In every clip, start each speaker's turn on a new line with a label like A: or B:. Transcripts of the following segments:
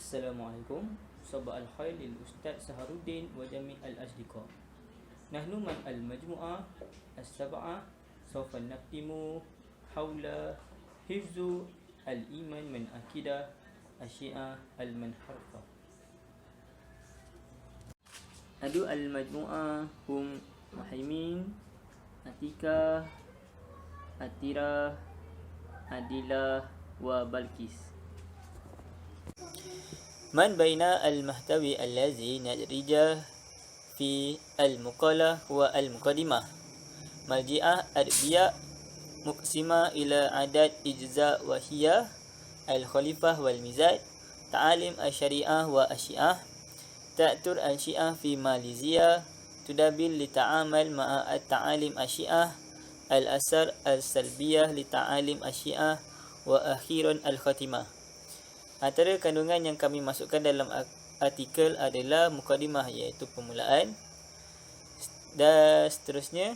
A: Assalamualaikum. Sabah al-khair lil Ustaz Saharuddin wa jami' al-asdiqa. Nahnu man al-majmu'ah as-sab'ah sawfa naqtimu hawla hifzu al-iman min akidah asyi'ah al-manharfa. Adu al-majmu'ah hum Muhaimin, Atika, Atira, Adilah wa Balkis. من بين المحتوى الذي ندرج في المقالة والمقدمة مرجئة أدبية مقسمة إلى عدد إجزاء وهي الخليفة والميزان، تعاليم الشريعة والشيعة، تأثر الشيعة في ماليزيا، تدابير للتعامل مع التعاليم الشيعة، الأثر السلبية لتعاليم الشيعة، وأخيرا الخاتمة. Antara kandungan yang kami masukkan dalam artikel adalah mukadimah, iaitu permulaan, dan seterusnya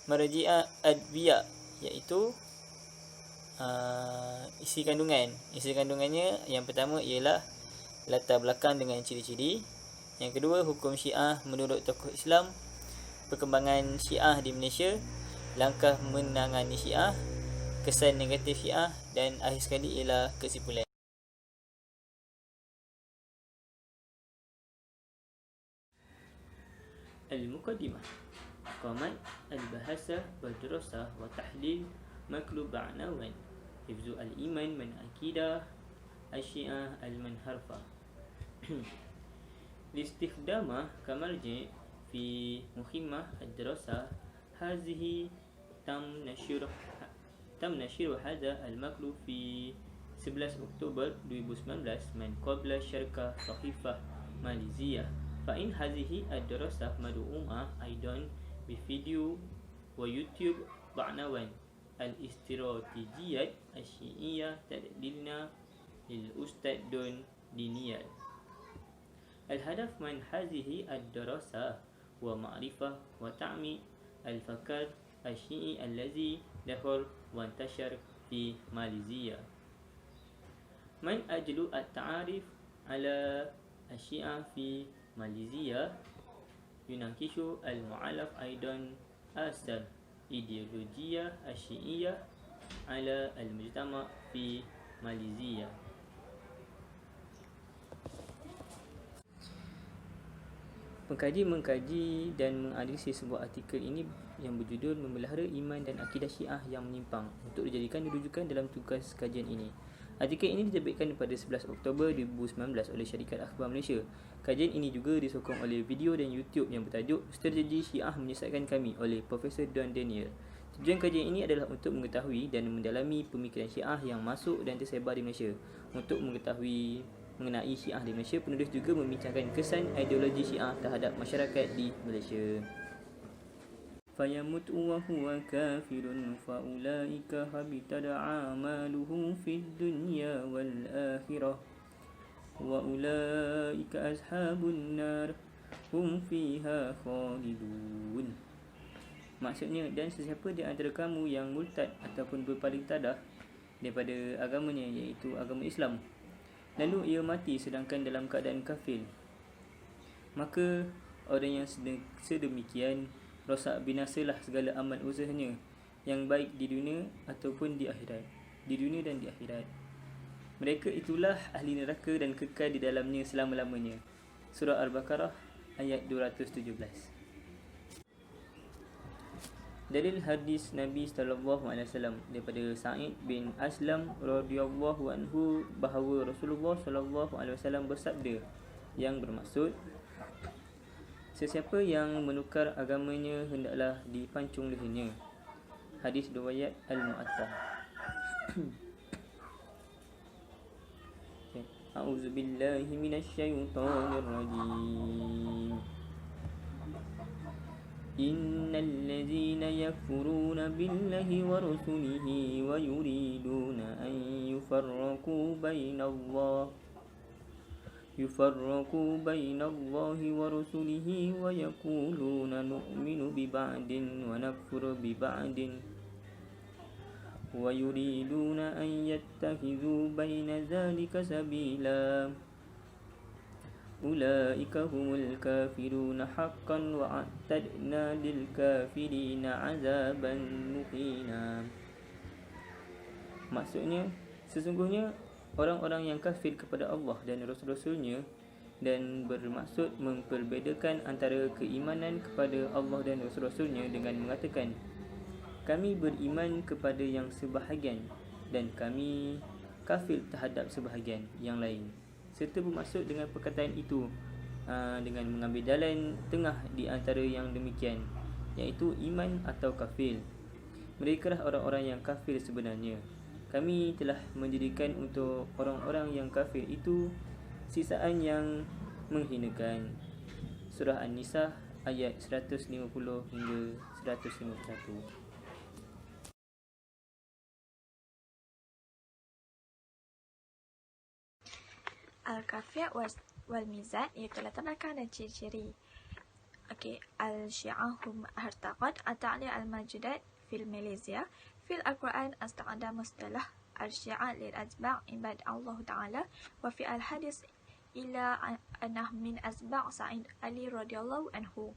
A: marji'ah adbiyah, iaitu isi kandungan. Isi kandungannya yang pertama ialah latar belakang dengan ciri-ciri. Yang kedua, hukum Syiah menurut tokoh Islam, perkembangan Syiah di Malaysia, langkah menangani Syiah, kesan negatif Syiah, dan akhir sekali ialah kesimpulan. المقدمة قامت البحث والدراسة وتحليل مطلوب بعنوان حفظ الإيمان من عقيدة الشيعة المنحرفة لاستخدامه كمرجع في مهمة الدراسة. هذه تم نشر هذا المطلوب في 11 أكتوبر 2019 من قبل شركة صحيفة ماليزية. فإن هذه الدراسة مدعومة أيضا بفيديو ويوتيوب بعنوان الاستراتيجيات الشيعية تدليلنا للأستاذ دون دينيال. الهدف من هذه الدراسة هو معرفة وتعميق الفكر الشيعي الذي ظهر وانتشر في ماليزيا. من أجل التعرف على الشيعة في ماليزيا يناقش المؤلف أيضا أثر إيديولوجيا الشيعية على المجتمع في ماليزيا. Pengkaji mengkaji dan menganalisis sebuah artikel ini yang berjudul Memelihara Iman dan Akidah Syiah yang Menyimpang untuk dijadikan rujukan dalam tugas kajian ini. Artikel ini diterbitkan pada 11 Oktober 2019 oleh Syarikat Akhbar Malaysia. Kajian ini juga disokong oleh video dan YouTube yang bertajuk Strategi Syiah Menyesatkan Kami oleh Profesor Don Daniel. Tujuan kajian ini adalah untuk mengetahui dan mendalami pemikiran Syiah yang masuk dan tersebar di Malaysia. Untuk mengetahui mengenai Syiah di Malaysia, penulis juga membincangkan kesan ideologi Syiah terhadap masyarakat di Malaysia. فيمت وهو كافر فأولئك حبطت أعماله في الدنيا والآخرة وأولئك أصحاب النار هم فيها خالدون. Maksudnya, dan sesiapa di antara kamu yang murtad ataupun berpaling tadah daripada agamanya, iaitu agama Islam, lalu ia mati sedangkan dalam keadaan kafir, maka orang yang sedemikian rosak binasalah segala amal usahanya yang baik di dunia ataupun di akhirat, di dunia dan di akhirat. Mereka itulah ahli neraka dan kekal di dalamnya selama-lamanya. Surah Al-Baqarah ayat 217. Dalil hadis Nabi sallallahu alaihi wasallam daripada Sa'id bin Aslam radhiyallahu anhu bahawa Rasulullah sallallahu alaihi wasallam bersabda yang bermaksud, sesiapa yang menukar agamanya hendaklah dipancung lehernya. Hadis riwayat Al-Mu'attah. A'udzu billahi minasyaitonir rajim. Innal ladzina yakfuruna billahi wa rusulihi wa yuriduna an yufarraqu bainallahi wa rusulihi wa yaquluna nu'minu bi ba'din wa nakfuru bi ba'din wa yuriduna an yattakhidhu baina dhalika sabila أولئك هم الكافرون حقا وأعتدنا للكافرين عذابا مهينا. Maksudnya, sesungguhnya orang-orang yang kafir kepada Allah dan Rasul-Rasulnya dan bermaksud memperbedakan antara keimanan kepada Allah dan Rasul-Rasulnya dengan mengatakan, kami beriman kepada yang sebahagian dan kami kafir terhadap sebahagian yang lain, serta bermaksud dengan perkataan itu dengan mengambil jalan tengah di antara yang demikian, iaitu iman atau kafir. Mereka lah orang-orang yang kafir sebenarnya. Kami telah menjadikan untuk orang-orang yang kafir itu sisaan yang menghinakan. Surah An-Nisa ayat 150 hingga 151.
B: Al-Kafiyah wal Mizan iaitu latar belakang dan ciri-ciri. Al-Syiah hum hartaqad at-ta'li al-majudat fil Malaysia fil Al-Quran asta'ada mustalah al-Syiah lil atba' ibad Allah Ta'ala wa fi al-hadis ila anah min asba' Sa'id Ali radhiyallahu anhu.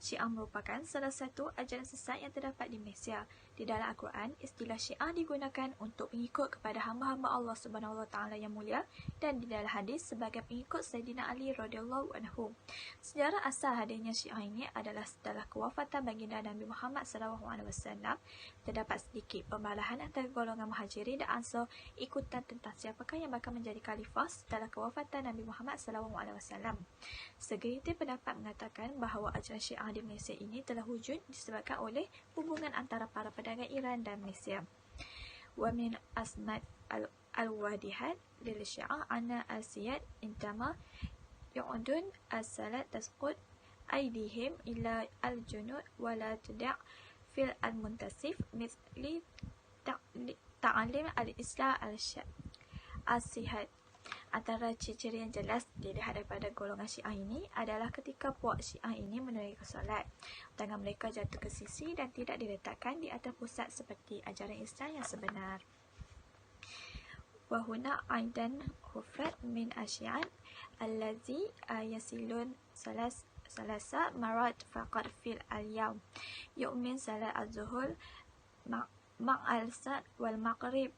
B: Syiah merupakan salah satu ajaran sesat yang terdapat di Malaysia. Di dalam Al-Quran, istilah Syiah digunakan untuk pengikut kepada hamba-hamba Allah Subhanahu Wa Taala yang mulia, dan di dalam hadis sebagai pengikut Sayyidina Ali radhiyallahu anhu. Sejarah asal hadirnya Syiah ini adalah setelah kewafatan baginda Nabi Muhammad SAW. Terdapat sedikit pembalahan antara golongan Muhajirin dan Ansar ikutan tentang siapakah yang bakal menjadi khalifah setelah kewafatan Nabi Muhammad SAW. Segelintir pendapat mengatakan bahawa ajaran Syiah di Malaysia ini telah wujud disebabkan oleh hubungan antara para pedagang Iran dan Malaysia. Wa min asnad al-wadihat lil Syiah anna al-siyad intama yu'dun as-salat tasqud aydihim ila al-junud wa la tuda' fil al-muntasif mithli ta'alim al-islam al-sihat. Antara ciri-ciri yang jelas dilihat daripada golongan Syiah ini adalah ketika puak Syiah ini menunaikan solat, tangan mereka jatuh ke sisi dan tidak diletakkan di atas pusat seperti ajaran Islam yang sebenar. Wahuna aidan hufrat min asyian allazi yasilun salasa marat faqad fil al-yawm yu'min salat az-zuhur ma'al-sad wal maghrib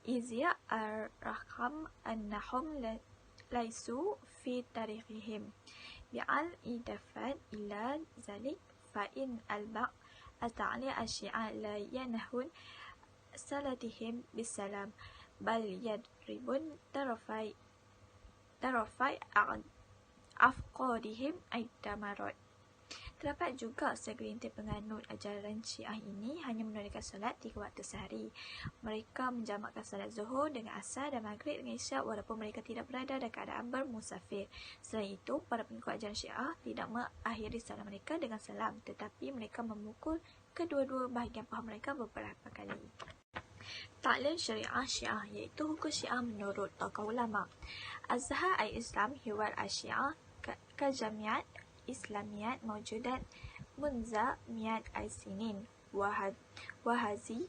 B: Izya ar-raham annahum laisu fi tarikhihim bi'al idafat ila zalik fa'in al-ba' at-ta'li al-syi'a la yanahun salatihim bisalam bal yadribun tarafai afqadihim aidamarat. Terdapat juga segelintir penganut ajaran Syiah ini hanya menunaikan solat 3 waktu sehari. Mereka menjamakkan solat zuhur dengan asar dan maghrib dengan isyak walaupun mereka tidak berada dalam keadaan bermusafir. Selain itu, para pengikut ajaran Syiah tidak mengakhiri salat mereka dengan salam, tetapi mereka memukul kedua-dua bahagian paha mereka beberapa kali. Ta'lim syariah Syiah iaitu hukum Syiah menurut tokoh ulama. Azhar al-Islam hiwal al-Syiah kajamiat Islamiyat mawjudat munza mi'at al-sinin wahazi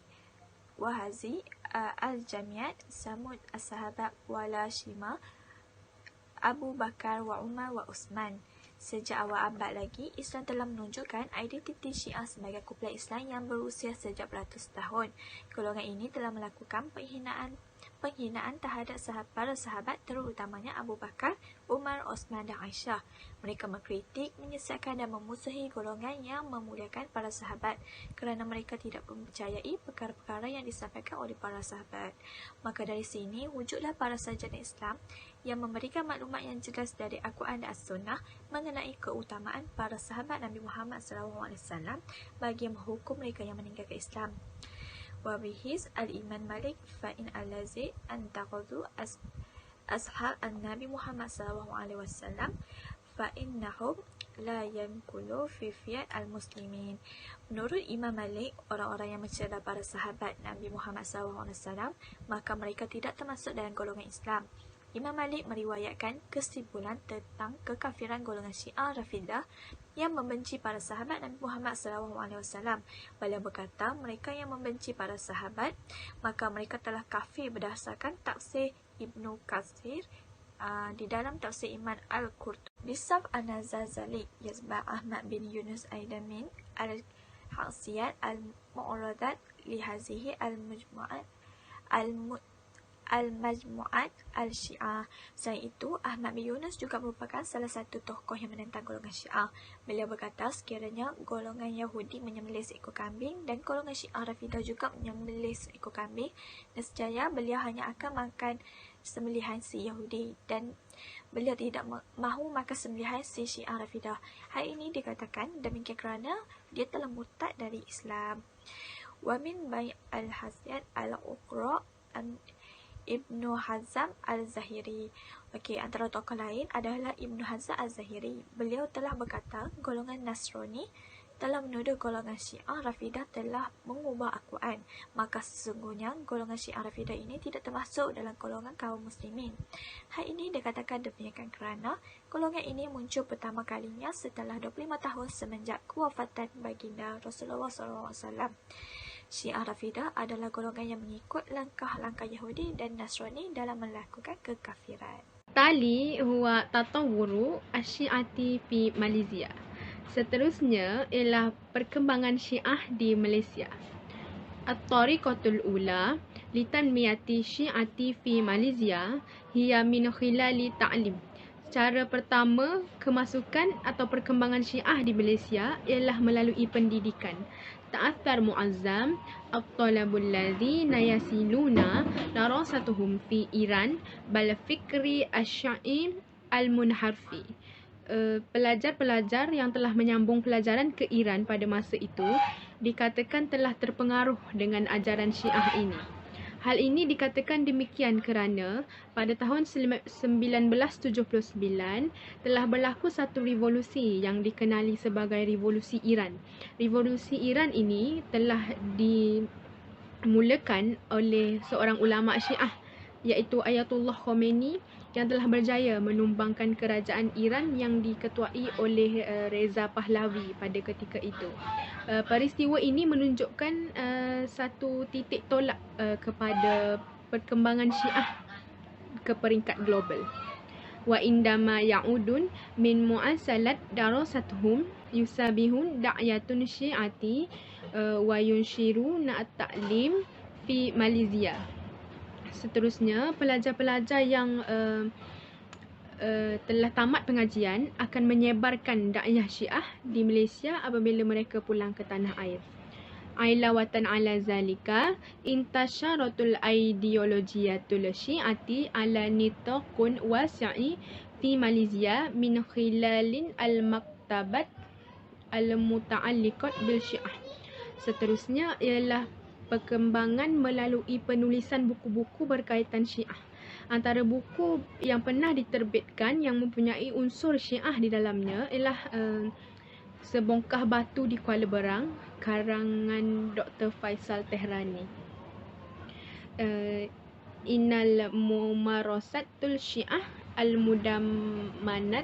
B: al-jamiat samud as-sahabat wala shima Abu Bakar wa Umar wa Uthman. Sejak awal abad lagi, Islam telah menunjukkan identiti Syiah sebagai kumpulan Islam yang berusia sejak beratus tahun. Golongan ini telah melakukan penghinaan terhadap para sahabat, terutamanya Abu Bakar, Umar, Osman dan Aisyah. Mereka mengkritik, menyesatkan dan memusuhi golongan yang memuliakan para sahabat kerana mereka tidak mempercayai perkara-perkara yang disampaikan oleh para sahabat. Maka dari sini wujudlah para sarjana Islam yang memberikan maklumat yang jelas dari Al-Quran dan As-Sunnah mengenai keutamaan para sahabat Nabi Muhammad SAW bagi menghukum mereka yang meninggalkan Islam. Wabihis al-Iman Malik fa'in al-lazi antaqadu ashab al-Nabi Muhammad SAW fa'innahum la yankulu fi fiyat al-muslimin. Menurut Imam Malik, orang-orang yang mencela para sahabat Nabi Muhammad SAW, maka mereka tidak termasuk dalam golongan Islam. Imam Malik meriwayatkan kesimpulan tentang kekafiran golongan Syiah Rafidah yang membenci para sahabat Nabi Muhammad SAW. Beliau berkata, mereka yang membenci para sahabat, maka mereka telah kafir berdasarkan tafsir Ibnu Katsir di dalam tafsir Imam Al-Qurtubi. Bisaf An-Nazazali yazba Ahmad bin Yunus Aidamin Al-Haksiyat Al-Mu'radat Lihazihi Al-Mujmu'at Al-Majmu'at Al-Syiah. Selain itu, Ahmad bin Yunus juga merupakan salah satu tokoh yang menentang golongan Syiah. Beliau berkata sekiranya golongan Yahudi menyembelih seekor kambing dan golongan Syiah Rafidah juga menyembelih seekor kambing, nescaya beliau hanya akan makan sembelihan si Yahudi dan beliau tidak mahu makan sembelihan si Syiah Rafidah. Hal ini dikatakan demikian kerana dia telah murtad dari Islam. Wa min bai' al-hasiyat al-uqra Ibnu Hazm Al-Zahiri. Okey, antara tokoh lain adalah Ibnu Hazm Al-Zahiri. Beliau telah berkata, golongan Nasrani telah menuduh golongan Syiah Rafidah telah mengubah Al-Quran. Maka sesungguhnya golongan Syiah Rafidah ini tidak termasuk dalam golongan kaum muslimin. Hal ini dikatakan demikian kerana golongan ini muncul pertama kalinya setelah 25 tahun semenjak kewafatan baginda Rasulullah SAW. Syiah Rafidah adalah golongan yang mengikut langkah-langkah Yahudi dan Nasrani dalam melakukan kekafiran.
C: Tali huwa tatawuru asyiati fi Malaysia. Seterusnya ialah perkembangan Syiah di Malaysia. At-tariqatul ula litanmiyati syiati fi Malaysia hiya min khilali ta'lim. Cara pertama kemasukan atau perkembangan Syiah di Malaysia ialah melalui pendidikan. Ta'athar mu'azzam at-talabul ladhina yasiluna darasatuhum fi Iran bal fikri asy-syi'i al-munharfi. Pelajar-pelajar yang telah menyambung pelajaran ke Iran pada masa itu dikatakan telah terpengaruh dengan ajaran Syiah ini. Hal ini dikatakan demikian kerana pada tahun 1979 telah berlaku satu revolusi yang dikenali sebagai Revolusi Iran. Revolusi Iran ini telah dimulakan oleh seorang ulama Syiah iaitu Ayatullah Khomeini yang telah berjaya menumbangkan kerajaan Iran yang diketuai oleh Reza Pahlavi pada ketika itu. Peristiwa ini menunjukkan satu titik tolak kepada perkembangan Syiah ke peringkat global. Wa indama ya'udun min mu'asalat darasatuhum yusabihun da'yatun syi'ati wa yunshiruna at-ta'lim fi Malaysia. Seterusnya, pelajar-pelajar yang telah tamat pengajian akan menyebarkan dakwah Syiah di Malaysia apabila mereka pulang ke tanah air. Ailawatan ala zalika intasyaratul ideologiyatul syiati ala nitaqun wasi'i fi Malaysia min khilalin al-maktabat al-muta'alliqat bil syiah. Seterusnya ialah perkembangan melalui penulisan buku-buku berkaitan Syiah. Antara buku yang pernah diterbitkan yang mempunyai unsur Syiah di dalamnya ialah Sebongkah Batu di Kuala Berang, karangan Dr. Faisal Tehrani. Innal Mumarasatul Syiah Al-Mudammanat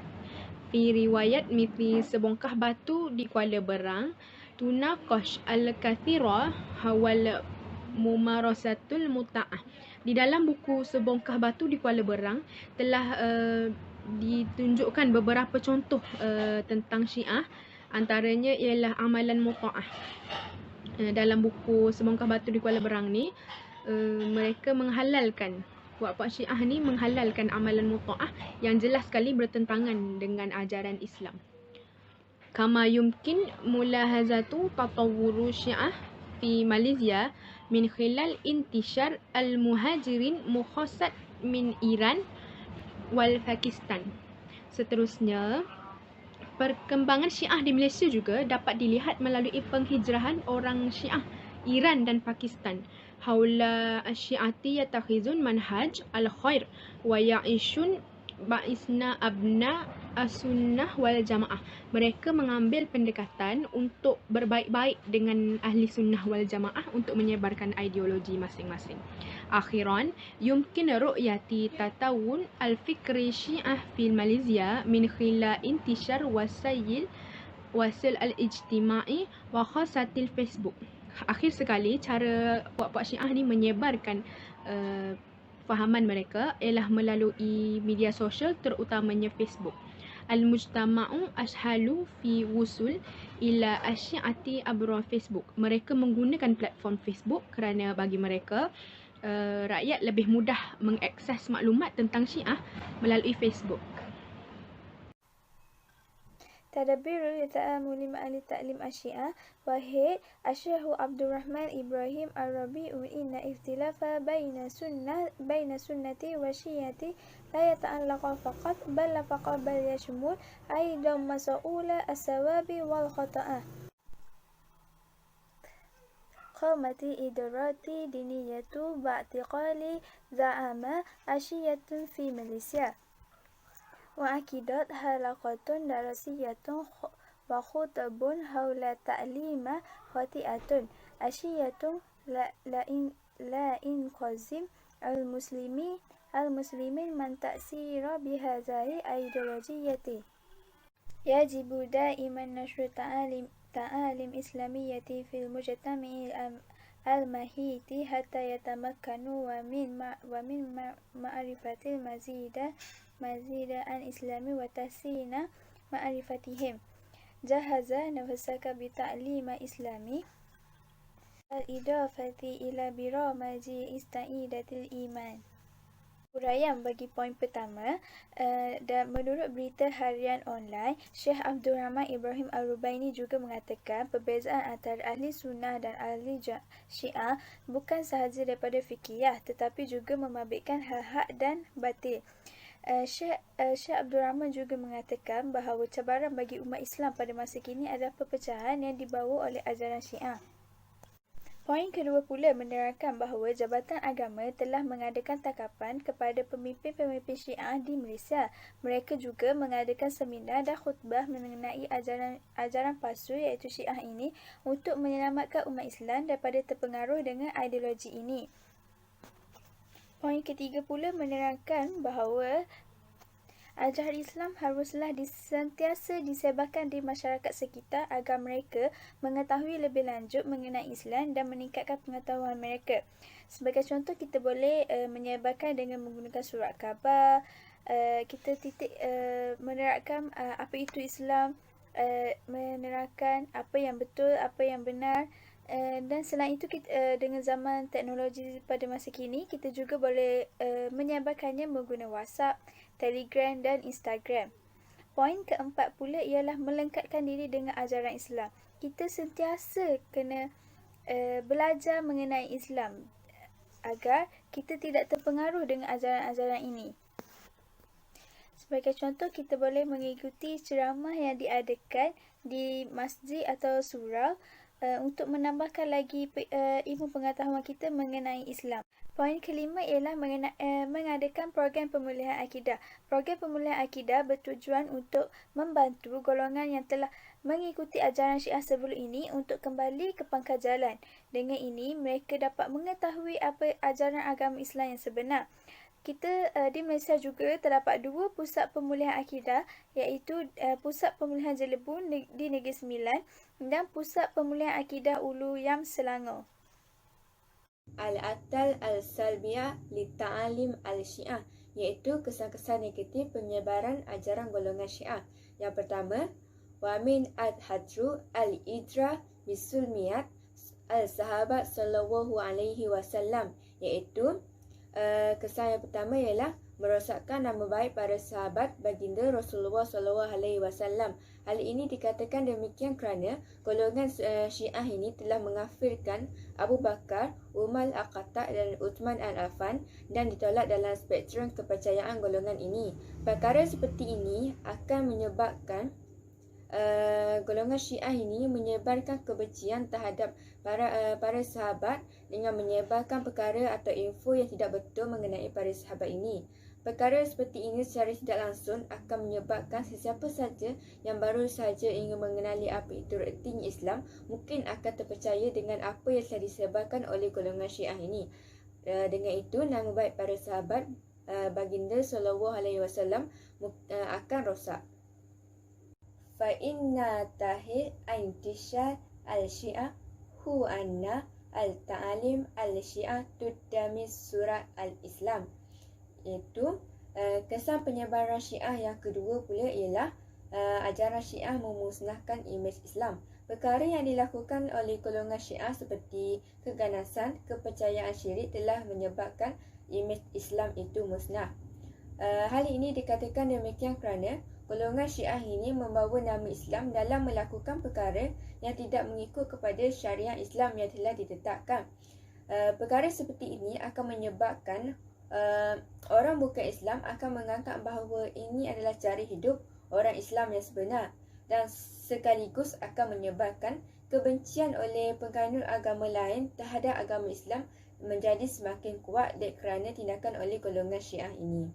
C: fi riwayat mithli Sebongkah Batu di Kuala Berang tunaqash al-kathira hawal mumarasatul muta'ah. Di dalam buku Sebongkah Batu di Kuala Berang telah ditunjukkan beberapa contoh tentang Syiah, antaranya ialah amalan muta'ah. Dalam buku Sebongkah Batu di Kuala Berang ni mereka menghalalkan, puak-puak Syiah ni menghalalkan amalan muta'ah yang jelas sekali bertentangan dengan ajaran Islam. Kama yumkin mulahazatu tatawuru Syiah fi Malaysia min khilal intishar al-muhajirin mukhassat min Iran wal Pakistan. Seterusnya, perkembangan Syiah di Malaysia juga dapat dilihat melalui penghijrahan orang Syiah Iran dan Pakistan. Haula asyiati yatakhizun manhaj al-khair wa ya'ishun ba'isna abna as-sunnah wal jamaah. Mereka mengambil pendekatan untuk berbaik-baik dengan ahli sunnah wal jamaah untuk menyebarkan ideologi masing-masing. Akhiran, yumkin ru'yati tatawun al-fikri syiah fi Malaysia min khila intishar wasil al-ijtima'i wa khasatil Facebook. Akhir sekali, cara puak-puak Syiah ni menyebarkan fahaman mereka ialah melalui media sosial, terutamanya Facebook. Al-mujtama'u ashalu fi wusul ila asyiati abra Facebook. Mereka menggunakan platform Facebook kerana bagi mereka rakyat lebih mudah mengakses maklumat tentang Syiah melalui Facebook.
B: Tadabbur lita'amuli ma'ali ta'lim asyiah. Wahid Asyahu Abdurrahman Ibrahim Ar-Rabi'u inna ikhtilafa baina sunnati wa syiati la yata'allaqa faqat bal faqa bal yashmul aidan mas'ula as-sawabi wal khata'ah. Qamati idrati diniyatu ba'tiqali za'ama asyiyatun fi Malaysia. وأكدت حلقة دراسية وخطب حول تعليم خاطئة أشية لا إنقاذ المسلمين من تأثير بهذه الأيديولوجية. يجب دائما نشر تعاليم إسلامية في المجتمع المحيط حتى يتمكنوا ومن معرفة المزيد عن الإسلام وتحسين معرفتهم. جهز نفسك بتعليم إسلامي الإضافة إلى برامج استعادة الإيمان. Uraian bagi poin pertama, dan menurut berita harian online, Syekh Abdul Rahman Ibrahim Ar-Rubaini juga mengatakan perbezaan antara ahli sunnah dan ahli syiah bukan sahaja daripada fiqhiyah tetapi juga memabitkan hak dan batil. Syekh Abdul Rahman juga mengatakan bahawa cabaran bagi umat Islam pada masa kini adalah perpecahan yang dibawa oleh ajaran Syiah. Poin kedua pula menerangkan bahawa Jabatan Agama telah mengadakan tangkapan kepada pemimpin-pemimpin Syiah di Malaysia. Mereka juga mengadakan seminar dan khutbah mengenai ajaran palsu iaitu Syiah ini untuk menyelamatkan umat Islam daripada terpengaruh dengan ideologi ini. Poin ketiga pula menerangkan bahawa ajaran Islam haruslah sentiasa disebarkan di masyarakat sekitar agar mereka mengetahui lebih lanjut mengenai Islam dan meningkatkan pengetahuan mereka. Sebagai contoh, kita boleh menyebarkan dengan menggunakan surat khabar, kita menerangkan apa itu Islam, menerangkan apa yang betul, apa yang benar. Dan selain itu, dengan zaman teknologi pada masa kini, kita juga boleh menyebarkannya menggunakan WhatsApp, Telegram dan Instagram. Poin keempat pula ialah melengkapkan diri dengan ajaran Islam. Kita sentiasa kena belajar mengenai Islam agar kita tidak terpengaruh dengan ajaran-ajaran ini. Sebagai contoh, kita boleh mengikuti ceramah yang diadakan di masjid atau surau untuk menambahkan lagi ilmu pengetahuan kita mengenai Islam. Poin kelima ialah mengadakan program pemulihan akidah. Program pemulihan akidah bertujuan untuk membantu golongan yang telah mengikuti ajaran Syiah sebelum ini untuk kembali ke pangkal jalan. Dengan ini, mereka dapat mengetahui apa ajaran agama Islam yang sebenar. Kita di Malaysia juga terdapat 2 pusat pemulihan akidah, iaitu Pusat Pemulihan Jelebun di Negeri Sembilan dan Pusat Pemulihan Akidah Ulu Yam Selangor.
D: Al-Atal Al-Salbiyah Li-Ta'alim Al-Syiah, iaitu kesan-kesan negatif penyebaran ajaran golongan Syiah. Yang pertama, wa min ad-hadru al-idra bisulmiyat al-sahabat sallallahu alaihi wasallam, iaitu kesan yang pertama ialah merosakkan nama baik para sahabat baginda Rasulullah sallallahu alaihi wasallam. Hal ini dikatakan demikian kerana golongan Syiah ini telah mengafirkan Abu Bakar, Umar Al-Khattab dan Uthman Al-Affan dan ditolak dalam spektrum kepercayaan golongan ini. Perkara seperti ini akan menyebabkan golongan Syiah ini menyebarkan kebencian terhadap para sahabat dengan menyebarkan perkara atau info yang tidak betul mengenai para sahabat ini. Perkara seperti ini secara tidak langsung akan menyebabkan sesiapa saja yang baru saja ingin mengenali apa itu ertinya Islam mungkin akan terpercaya dengan apa yang telah disebarkan oleh golongan Syiah ini. Dengan itu, nama baik para sahabat baginda sallallahu alaihi wasallam akan rosak. Fa inna tahir intishar al-Syiah hu anna al-ta'alim al-syiah tuddamis surat al-Islam. Iaitu kesan penyebaran Syiah yang kedua pula ialah ajaran Syiah memusnahkan imej Islam. Perkara yang dilakukan oleh golongan Syiah seperti keganasan, kepercayaan syirik telah menyebabkan imej Islam itu musnah. Hal ini dikatakan demikian kerana golongan Syiah ini membawa nama Islam dalam melakukan perkara yang tidak mengikut kepada syariat Islam yang telah ditetapkan. Perkara seperti ini akan menyebabkan orang bukan Islam akan menganggap bahawa ini adalah cara hidup orang Islam yang sebenar dan sekaligus akan menyebabkan kebencian oleh penganut agama lain terhadap agama Islam menjadi semakin kuat kerana tindakan oleh golongan Syiah ini.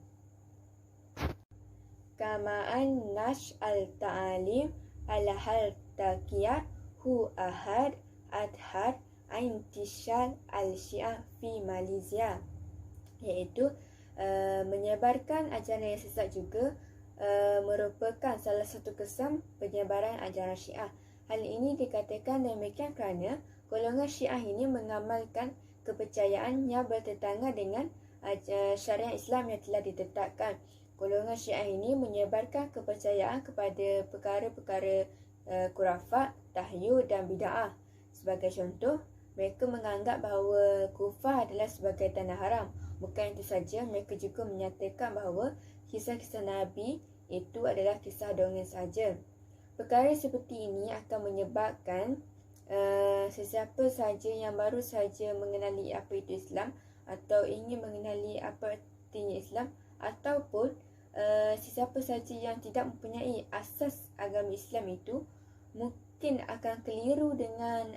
D: Kamaan nash al-ta'alim al-hal taqiyah hu ahad adhar intishal al-Syiah fi Malaysia, iaitu menyebarkan ajaran yang sesat juga merupakan salah satu kesan penyebaran ajaran Syiah. Hal ini dikatakan demikian kerana golongan Syiah ini mengamalkan kepercayaan yang bertentangan dengan syariat Islam yang telah ditetapkan. Golongan Syiah ini menyebarkan kepercayaan kepada perkara-perkara khurafat, tahyul dan bid'ah. Sebagai contoh, mereka menganggap bahawa Kufah adalah sebagai tanah haram. Bukan itu saja, mereka juga menyatakan bahawa kisah-kisah Nabi itu adalah kisah dongeng saja. Perkara seperti ini akan menyebabkan sesiapa saja yang baru saja mengenali apa itu Islam atau ingin mengenali apa artinya Islam, ataupun sesiapa saja yang tidak mempunyai asas agama Islam itu mungkin akan keliru dengan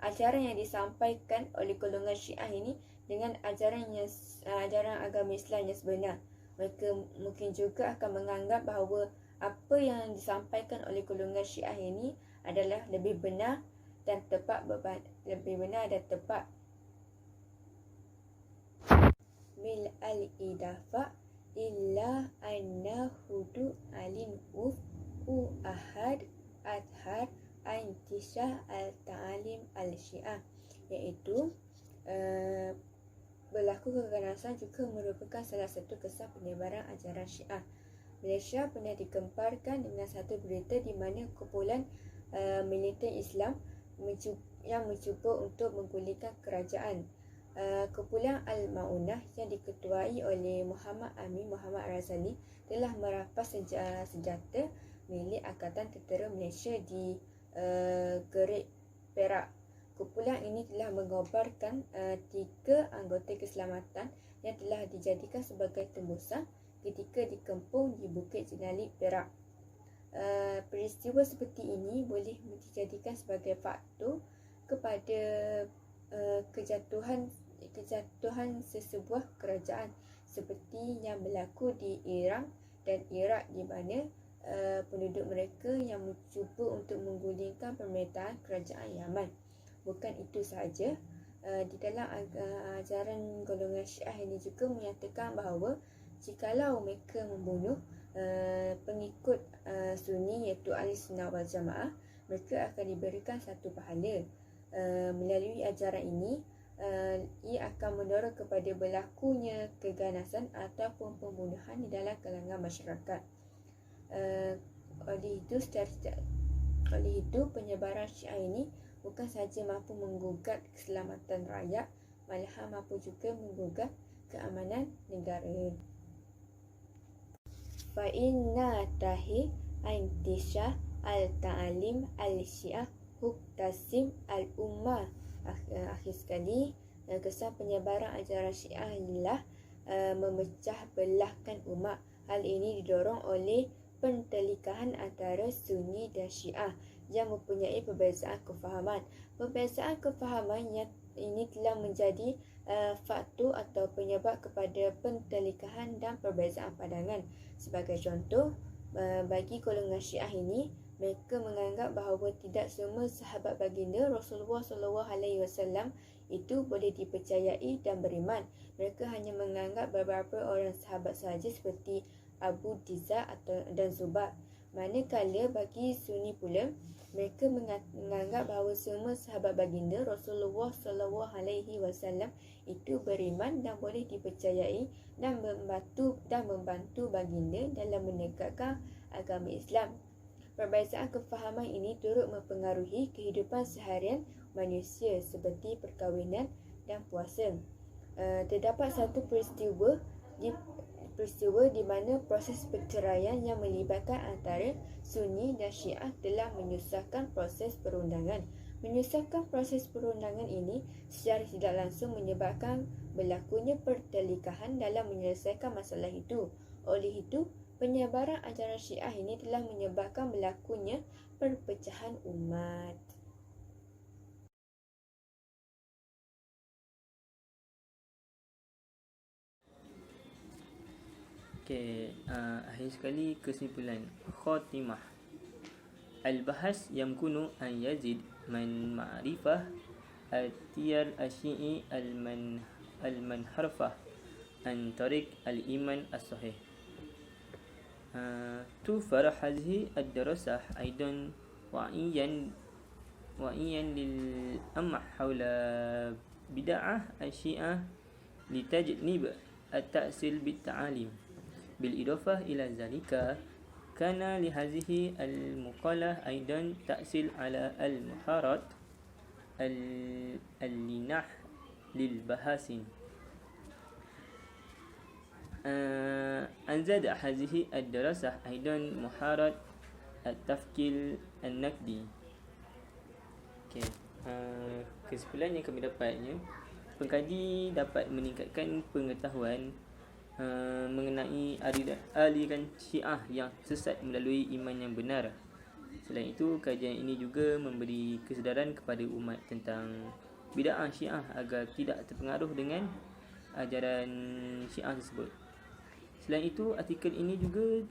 D: ajaran yang disampaikan oleh golongan Syiah ini dengan ajaran agama Islam yang sebenar. Mereka mungkin juga akan menganggap bahawa apa yang disampaikan oleh golongan Syiah ini adalah lebih benar dan tepat. Bil al-idafa illa anna hudu alin uf ahad adhar intisha al-ta'alim al-Syiah, iaitu berlaku keganasan juga merupakan salah satu kesan penyebaran ajaran Syiah. Malaysia pernah digemparkan dengan satu berita di mana kumpulan militan Islam yang mencuba untuk menggulingkan kerajaan. Kumpulan Al-Ma'unah yang diketuai oleh Muhammad Amin Muhammad Razali telah merampas senjata milik Angkatan Tentera Malaysia di Gerik Perak. Kumpulan ini telah mengobarkan 3 anggota keselamatan yang telah dijadikan sebagai tembusan ketika dikempung di Bukit Jenali, Perak. Peristiwa seperti ini boleh dijadikan sebagai faktor kepada kejatuhan sesebuah kerajaan seperti yang berlaku di Iraq dan Iraq, di mana penduduk mereka yang mencuba untuk menggulingkan pemerintahan kerajaan Yaman. Bukan itu sahaja, di dalam ajaran golongan Syiah ini juga menyatakan bahawa jikalau mereka membunuh pengikut Sunni iaitu Ahli Sunnah wal Jamaah, mereka akan diberikan satu pahala. Melalui ajaran ini, ia akan mendorong kepada berlakunya keganasan ataupun pembunuhan di dalam kalangan masyarakat. Oleh itu, penyebaran Syiah ini bukan sahaja mampu menggugat keselamatan rakyat, malahan mampu juga menggugat keamanan negara. Fa inna tahi intisha al-ta'alim al-Syiah huktasim al-ummah. Akhir sekali, kesan penyebaran ajaran Syiah ialah memecah belahkan umat. Hal ini didorong oleh pentelikahan antara Sunni dan Syiah yang mempunyai perbezaan kefahaman. Perbezaan kefahaman yang ini telah menjadi faktor atau penyebab kepada pentelikahan dan perbezaan pandangan. Sebagai contoh, bagi golongan Syiah ini, mereka menganggap bahawa tidak semua sahabat baginda Rasulullah SAW itu boleh dipercayai dan beriman. Mereka hanya menganggap beberapa orang sahabat sahaja seperti Abu Diza dan Zubair. Manakala bagi Sunni pula, mereka menganggap bahawa semua sahabat baginda Rasulullah SAW itu beriman dan boleh dipercayai dan membantu baginda dalam menegakkan agama Islam. Perbezaan kefahaman ini turut mempengaruhi kehidupan seharian manusia seperti perkahwinan dan puasa. Terdapat satu peristiwa di mana proses perceraian yang melibatkan antara Sunni dan Syiah telah menyusahkan proses perundangan. Menyusahkan proses perundangan ini secara tidak langsung menyebabkan berlakunya pertelikahan dalam menyelesaikan masalah itu. Oleh itu, penyebaran ajaran Syiah ini telah menyebabkan berlakunya perpecahan umat.
A: Okey, akhir sekali kesimpulan khatimah. Al-bahas yamkunu an yazid man ma'rifah atiyar asyi'i al-manharfah an tariq al-iman as-sahih. توفر هذه الدراسة أيضا وعيا للأمر حول بدعة الشيعة لتجنب التأصيل بالتعاليم. بالإضافة إلى ذلك كان لهذه المقالة أيضا تأصيل على المحارات اللنح للبحاثين. أنزل هذه الدراسة أيضا محارات التفكير النقدي. Okay. Kesimpulan yang kami dapatnya, pengkaji dapat meningkatkan pengetahuan mengenai aliran Syiah yang sesat melalui iman yang benar. Selain itu, kajian ini juga memberi kesedaran kepada umat tentang bid'ah Syiah agar tidak terpengaruh dengan ajaran Syiah tersebut. Selain itu, artikel ini juga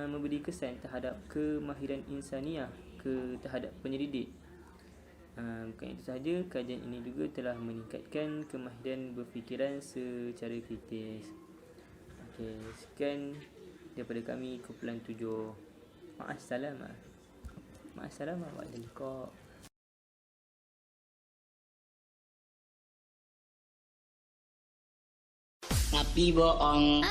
A: memberi kesan terhadap kemahiran insaniah terhadap penyelidik. Bukan itu sahaja, kajian ini juga telah meningkatkan kemahiran berfikiran secara kritis. Okey, sekian daripada kami kumpulan 7. Ma'assalamah. Ma'assalamah wa liqa.
E: Tapi bohong.